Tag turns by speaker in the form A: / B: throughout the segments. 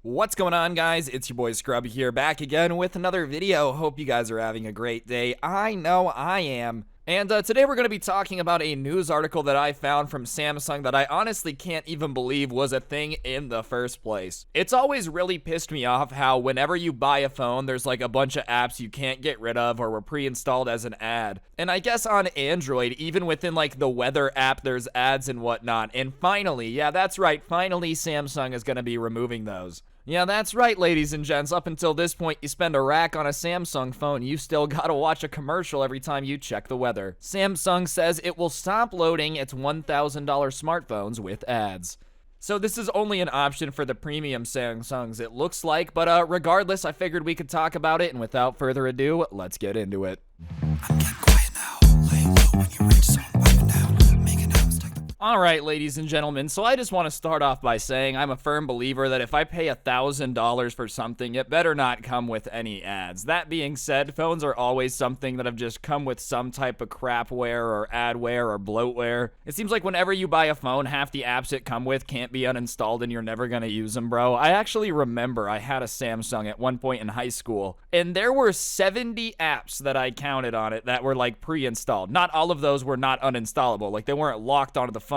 A: What's going on, guys? It's your boy Scrubae here, back again with another video. Hope you guys are having a great day. I know I am. And today we're going to be talking about a news article that I found from Samsung that I honestly can't even believe was a thing in the first place. It's always really pissed me off how whenever you buy a phone, there's like a bunch of apps you can't get rid of or were pre-installed as an ad. And I guess on Android, even within like the weather app, there's ads and whatnot. And finally, yeah, that's right, finally Samsung is going to be removing those. Yeah, that's right, ladies and gents. Up until this point, you spend a rack on a Samsung phone, you still gotta watch a commercial every time you check the weather. Samsung says it will stop loading its $1,000 smartphones with ads. So this is only an option for the premium Samsungs, it looks like, but regardless, I figured we could talk about it, and without further ado, let's get into it. I'm getting quiet now. Lay low when you reach zone, wiping down, making out. Alright, ladies and gentlemen, so I just want to start off by saying I'm a firm believer that if I pay $1,000 for something, it better not come with any ads. That being said, phones are always something that have just come with some type of crapware or adware or bloatware. It seems like whenever you buy a phone, half the apps it come with can't be uninstalled and you're never going to use them, bro. I actually remember I had a Samsung at one point in high school, and there were 70 apps that I counted on it that were like pre-installed. Not all of those were not uninstallable, like they weren't locked onto the phone.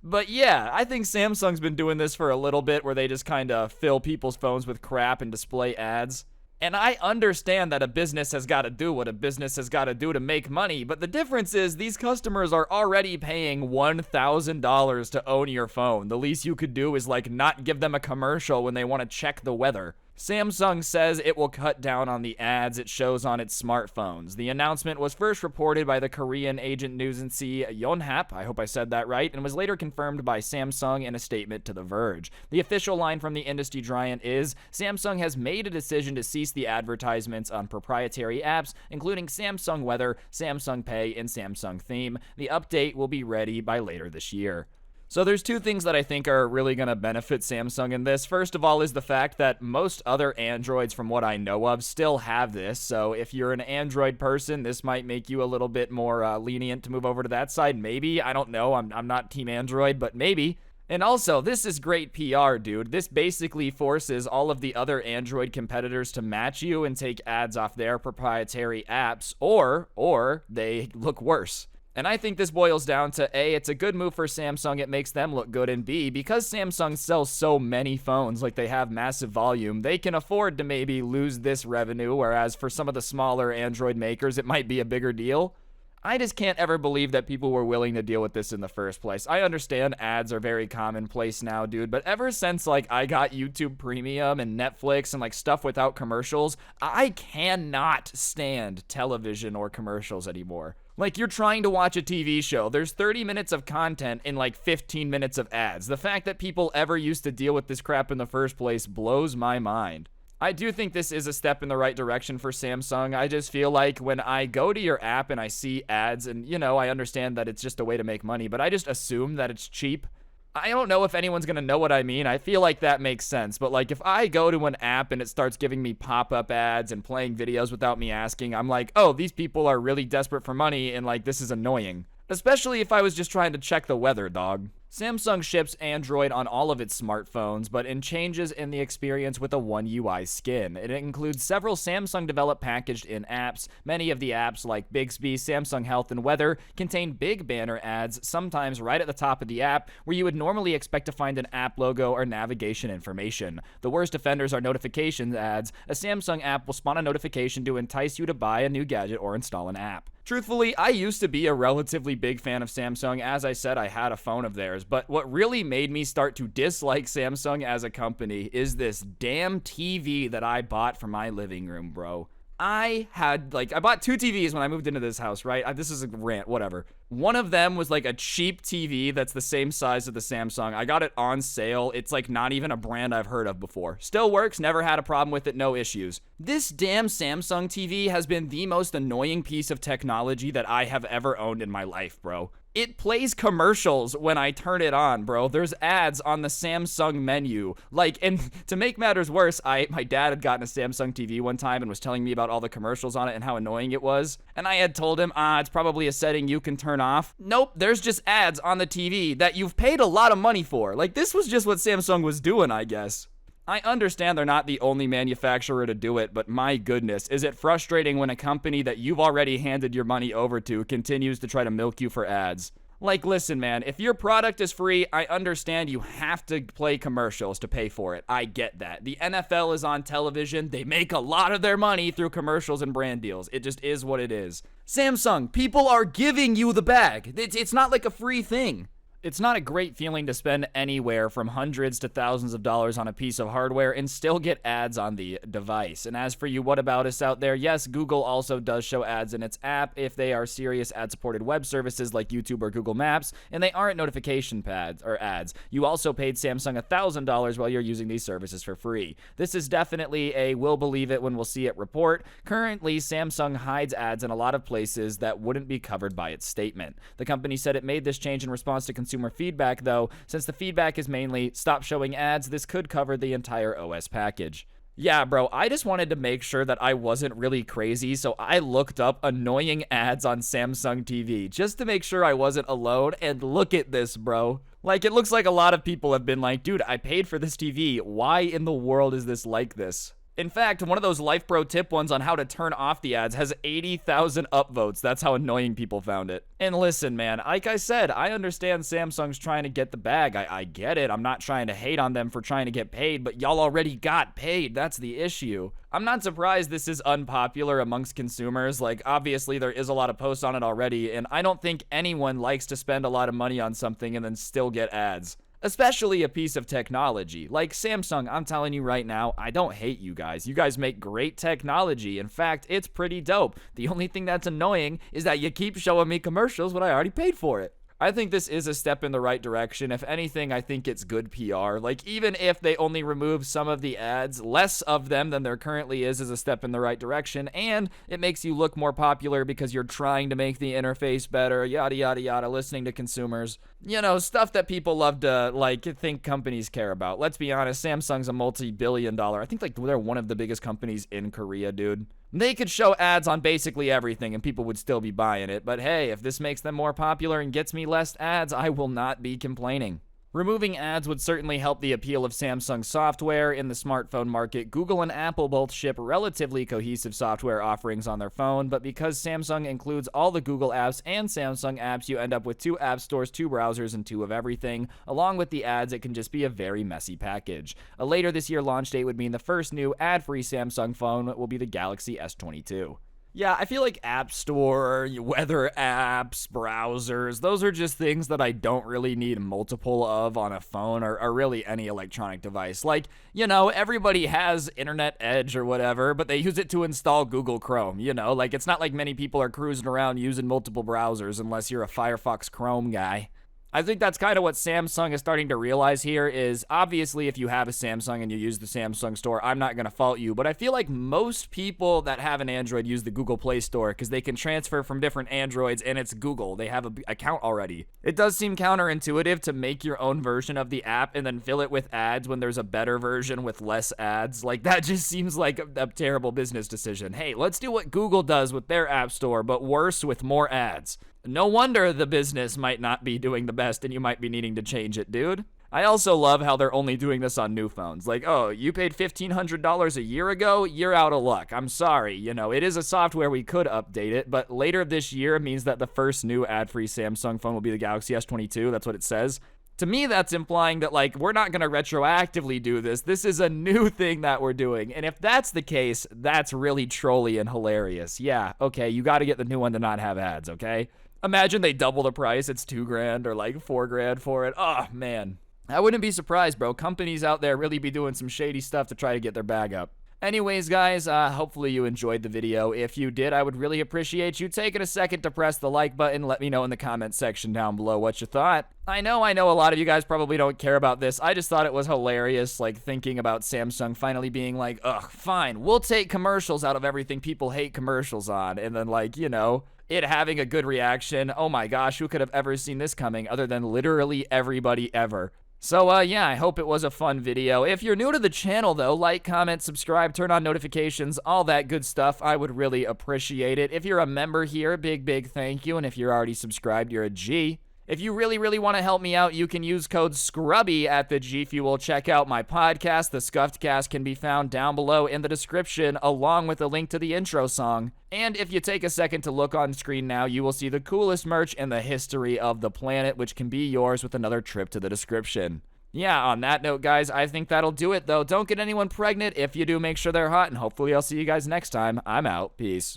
A: But yeah, I think Samsung's been doing this for a little bit where they just kind of fill people's phones with crap and display ads. And I understand that a business has got to do what a business has got to do to make money, but the difference is these customers are already paying $1,000 to own your phone. The least you could do is like not give them a commercial when they want to check the weather. Samsung says it will cut down on the ads it shows on its smartphones. The announcement was first reported by the Korean agent news agency Yonhap, I hope I said that right, and was later confirmed by Samsung in a statement to The Verge. The official line from the industry giant is, Samsung has made a decision to cease the advertisements on proprietary apps, including Samsung Weather, Samsung Pay, and Samsung Theme. The update will be ready by later this year. So there's two things that I think are really going to benefit Samsung in this. First of all is the fact that most other Androids, from what I know of, still have this. So if you're an Android person, this might make you a little bit more lenient to move over to that side. Maybe. I don't know. I'm not Team Android, but maybe. And also, this is great PR, dude. This basically forces all of the other Android competitors to match you and take ads off their proprietary apps, or they look worse. And I think this boils down to A, it's a good move for Samsung, it makes them look good, and B, because Samsung sells so many phones, like they have massive volume, they can afford to maybe lose this revenue, whereas for some of the smaller Android makers, it might be a bigger deal. I just can't ever believe that people were willing to deal with this in the first place. I understand ads are very commonplace now, dude, but ever since, like, I got YouTube Premium and Netflix and, like, stuff without commercials, I cannot stand television or commercials anymore. Like, you're trying to watch a TV show, there's 30 minutes of content and like 15 minutes of ads. The fact that people ever used to deal with this crap in the first place blows my mind. I do think this is a step in the right direction for Samsung. I just feel like when I go to your app and I see ads, and you know, I understand that it's just a way to make money, but I just assume that it's cheap. I don't know if anyone's gonna know what I mean. I feel like that makes sense, but like if I go to an app and it starts giving me pop-up ads and playing videos without me asking, I'm like, oh, these people are really desperate for money and like this is annoying. Especially if I was just trying to check the weather, dog. Samsung ships Android on all of its smartphones, but in changes in the experience with a One UI skin. It includes several Samsung-developed packaged-in apps. Many of the apps, like Bixby, Samsung Health, and Weather, contain big banner ads, sometimes right at the top of the app, where you would normally expect to find an app logo or navigation information. The worst offenders are notifications ads. A Samsung app will spawn a notification to entice you to buy a new gadget or install an app. Truthfully, I used to be a relatively big fan of Samsung. As I said, I had a phone of theirs, but what really made me start to dislike Samsung as a company is this damn TV that I bought for my living room, bro. I bought two TVs when I moved into this house, right? This is a rant, whatever. One of them was like a cheap TV that's the same size as the Samsung. I got it on sale. It's like not even a brand I've heard of before. Still works, never had a problem with it, no issues. This damn Samsung TV has been the most annoying piece of technology that I have ever owned in my life, bro. It plays commercials when I turn it on, bro. There's ads on the Samsung menu. Like, and to make matters worse, my dad had gotten a Samsung TV one time and was telling me about all the commercials on it and how annoying it was. And I had told him, it's probably a setting you can turn off. Nope, there's just ads on the TV that you've paid a lot of money for. Like, this was just what Samsung was doing, I guess. I understand they're not the only manufacturer to do it, but my goodness, is it frustrating when a company that you've already handed your money over to continues to try to milk you for ads. Like, listen, man, if your product is free, I understand you have to play commercials to pay for it. I get that. The NFL is on television. They make a lot of their money through commercials and brand deals. It just is what it is. Samsung, people are giving you the bag. It's not like a free thing. It's not a great feeling to spend anywhere from hundreds to thousands of dollars on a piece of hardware and still get ads on the device. And as for you whataboutis out there, yes, Google also does show ads in its app if they are serious ad-supported web services like YouTube or Google Maps, and they aren't notification pads or ads. You also paid Samsung $1,000 while you're using these services for free. This is definitely a we'll believe it when we'll see it report. Currently, Samsung hides ads in a lot of places that wouldn't be covered by its statement. The company said it made this change in response to consumer feedback, though. Since the feedback is mainly stop showing ads, this could cover the entire OS package. Yeah, bro, I just wanted to make sure that I wasn't really crazy, so I looked up annoying ads on Samsung TV just to make sure I wasn't alone, and look at this, bro. Like, it looks like a lot of people have been like, dude, I paid for this TV. Why in the world is this like this? In fact, one of those Life Pro tip ones on how to turn off the ads has 80,000 upvotes. That's how annoying people found it. And listen, man, like I said, I understand Samsung's trying to get the bag. I get it. I'm not trying to hate on them for trying to get paid, but y'all already got paid. That's the issue. I'm not surprised this is unpopular amongst consumers. Like, obviously, there is a lot of posts on it already, and I don't think anyone likes to spend a lot of money on something and then still get ads. Especially a piece of technology. Like Samsung, I'm telling you right now, I don't hate you guys. You guys make great technology. In fact, it's pretty dope. The only thing that's annoying is that you keep showing me commercials when I already paid for it. I think this is a step in the right direction. If anything, I think it's good PR. Like, even if they only remove some of the ads, less of them than there currently is a step in the right direction, and it makes you look more popular because you're trying to make the interface better, yada, yada, yada, listening to consumers. You know, stuff that people love to, like, think companies care about. Let's be honest, Samsung's a multi-billion-dollar, I think, like, they're one of the biggest companies in Korea, dude. They could show ads on basically everything and people would still be buying it, but hey, if this makes them more popular and gets me less ads, I will not be complaining. Removing ads would certainly help the appeal of Samsung software in the smartphone market. Google and Apple both ship relatively cohesive software offerings on their phone, but because Samsung includes all the Google apps and Samsung apps, you end up with 2 app stores, 2 browsers, and 2 of everything. Along with the ads, it can just be a very messy package. A later this year launch date would mean the first new ad-free Samsung phone will be the Galaxy S22. Yeah, I feel like App Store, weather apps, browsers, those are just things that I don't really need multiple of on a phone or really any electronic device. Like, you know, everybody has Internet Edge or whatever, but they use it to install Google Chrome, you know? Like, it's not like many people are cruising around using multiple browsers unless you're a Firefox Chrome guy. I think that's kind of what Samsung is starting to realize here is obviously if you have a Samsung and you use the Samsung store, I'm not going to fault you, but I feel like most people that have an Android use the Google Play Store because they can transfer from different Androids and it's Google. They have an account already. It does seem counterintuitive to make your own version of the app and then fill it with ads when there's a better version with less ads. Like, that just seems like a terrible business decision. Hey, let's do what Google does with their app store, but worse with more ads. No wonder the business might not be doing the best and you might be needing to change it, dude. I also love how they're only doing this on new phones. Like, oh, you paid $1,500 a year ago? You're out of luck. I'm sorry. You know, it is a software, we could update it, but later this year means that the first new ad-free Samsung phone will be the Galaxy S22. That's what it says. To me, that's implying that, like, we're not going to retroactively do this. This is a new thing that we're doing. And if that's the case, that's really trolly and hilarious. Yeah, okay, you got to get the new one to not have ads, okay? Imagine they double the price. It's $2,000 or like $4,000 for it. Oh, man. I wouldn't be surprised, bro. Companies out there really be doing some shady stuff to try to get their bag up. Anyways, guys, hopefully you enjoyed the video. If you did, I would really appreciate you taking a second to press the like button. Let me know in the comment section down below what you thought. I know a lot of you guys probably don't care about this. I just thought it was hilarious, like, thinking about Samsung finally being like, ugh, fine, we'll take commercials out of everything people hate commercials on. And then, like, you know, it having a good reaction. Oh my gosh, who could have ever seen this coming other than literally everybody ever? So, yeah, I hope it was a fun video. If you're new to the channel, though, like, comment, subscribe, turn on notifications, all that good stuff. I would really appreciate it. If you're a member here, big thank you. And if you're already subscribed, you're a G. If you really want to help me out, you can use code SCRUBBY at the G Fuel checkout. My podcast, The Scuffed Cast, can be found down below in the description, along with a link to the intro song. And if you take a second to look on screen now, you will see the coolest merch in the history of the planet, which can be yours with another trip to the description. Yeah, on that note, guys, I think that'll do it, though. Don't get anyone pregnant. If you do, make sure they're hot, and hopefully I'll see you guys next time. I'm out. Peace.